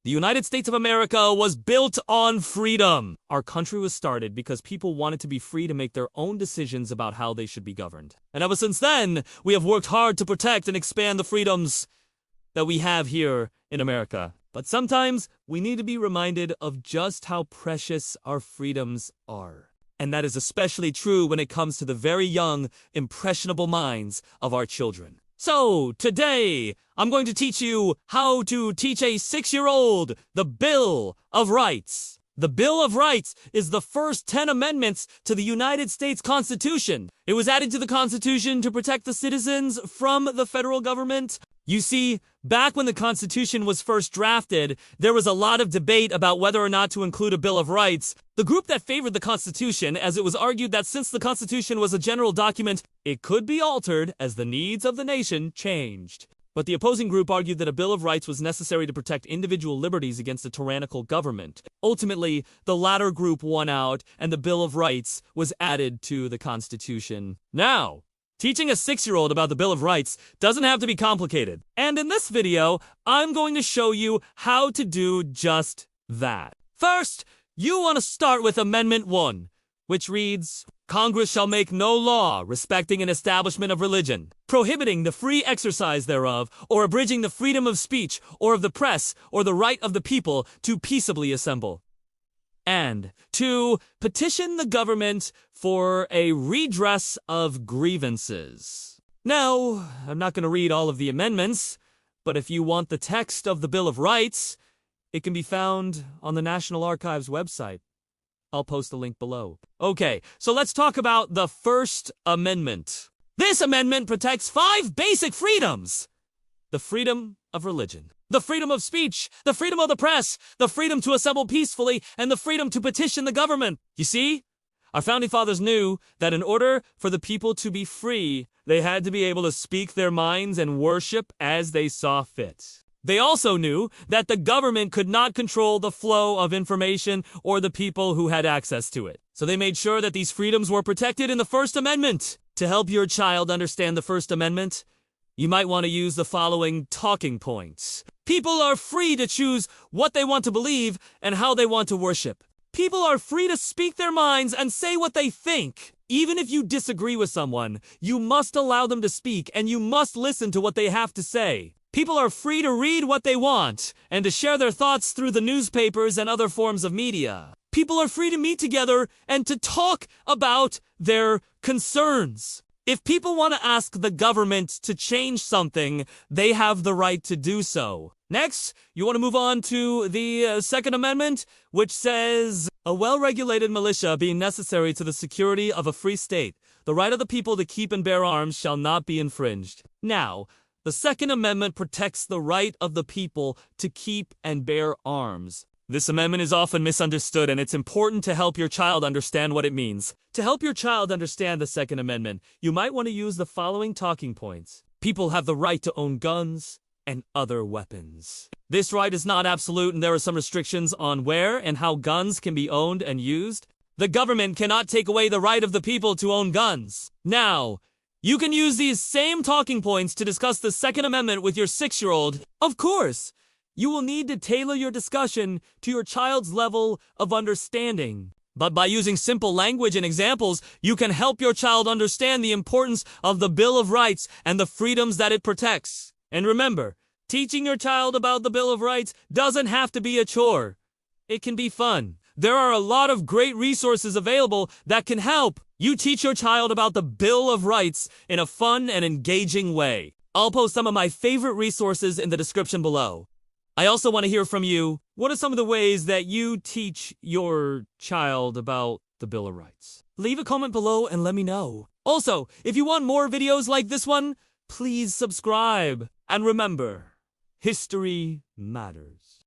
The United States of America was built on freedom. Our country was started because people wanted to be free to make their own decisions about how they should be governed. And ever since then, we have worked hard to protect and expand the freedoms that we have here in America. But sometimes we need to be reminded of just how precious our freedoms are. And that is especially true when it comes to the very young, impressionable minds of our children. So, today, I'm going to teach you how to teach a 6-year-old the Bill of Rights. The Bill of Rights is the first 10 amendments to the United States Constitution. It was added to the Constitution to protect the citizens from the federal government. You see, back when the Constitution was first drafted, there was a lot of debate about whether or not to include a Bill of Rights. The group that favored the Constitution, as it was argued that since the Constitution was a general document, it could be altered as the needs of the nation changed. But the opposing group argued that a Bill of Rights was necessary to protect individual liberties against a tyrannical government. Ultimately, the latter group won out, and the Bill of Rights was added to the Constitution. Now, teaching a 6-year-old about the Bill of Rights doesn't have to be complicated. And in this video, I'm going to show you how to do just that. First, you want to start with Amendment 1, which reads, Congress shall make no law respecting an establishment of religion, prohibiting the free exercise thereof, or abridging the freedom of speech, or of the press, or the right of the people to peaceably assemble. And 2, petition the government for a redress of grievances. Now, I'm not going to read all of the amendments, but if you want the text of the Bill of Rights, it can be found on the National Archives website. I'll post the link below. Okay, so let's talk about the First Amendment. This amendment protects 5 basic freedoms. The freedom of religion, the freedom of speech, the freedom of the press, the freedom to assemble peacefully, and the freedom to petition the government. You see, our founding fathers knew that in order for the people to be free, they had to be able to speak their minds and worship as they saw fit. They also knew that the government could not control the flow of information or the people who had access to it. So they made sure that these freedoms were protected in the First Amendment. To help your child understand the First Amendment, you might want to use the following talking points. People are free to choose what they want to believe and how they want to worship. People are free to speak their minds and say what they think. Even if you disagree with someone, you must allow them to speak and you must listen to what they have to say. People are free to read what they want and to share their thoughts through the newspapers and other forms of media. People are free to meet together and to talk about their concerns. If people want to ask the government to change something, they have the right to do so. Next, you want to move on to the Second Amendment, which says, a well-regulated militia being necessary to the security of a free state, the right of the people to keep and bear arms shall not be infringed. Now, the Second Amendment protects the right of the people to keep and bear arms. This amendment is often misunderstood, and it's important to help your child understand what it means. To help your child understand the Second Amendment, you might want to use the following talking points. People have the right to own guns and other weapons. This right is not absolute, and there are some restrictions on where and how guns can be owned and used. The government cannot take away the right of the people to own guns. Now, you can use these same talking points to discuss the Second Amendment with your 6-year-old. Of course, you will need to tailor your discussion to your child's level of understanding. But by using simple language and examples, you can help your child understand the importance of the Bill of Rights and the freedoms that it protects. And remember, teaching your child about the Bill of Rights doesn't have to be a chore. It can be fun. There are a lot of great resources available that can help you teach your child about the Bill of Rights in a fun and engaging way. I'll post some of my favorite resources in the description below. I also want to hear from you. What are some of the ways that you teach your child about the Bill of Rights? Leave a comment below and let me know. Also, if you want more videos like this one, please subscribe. And remember, history matters.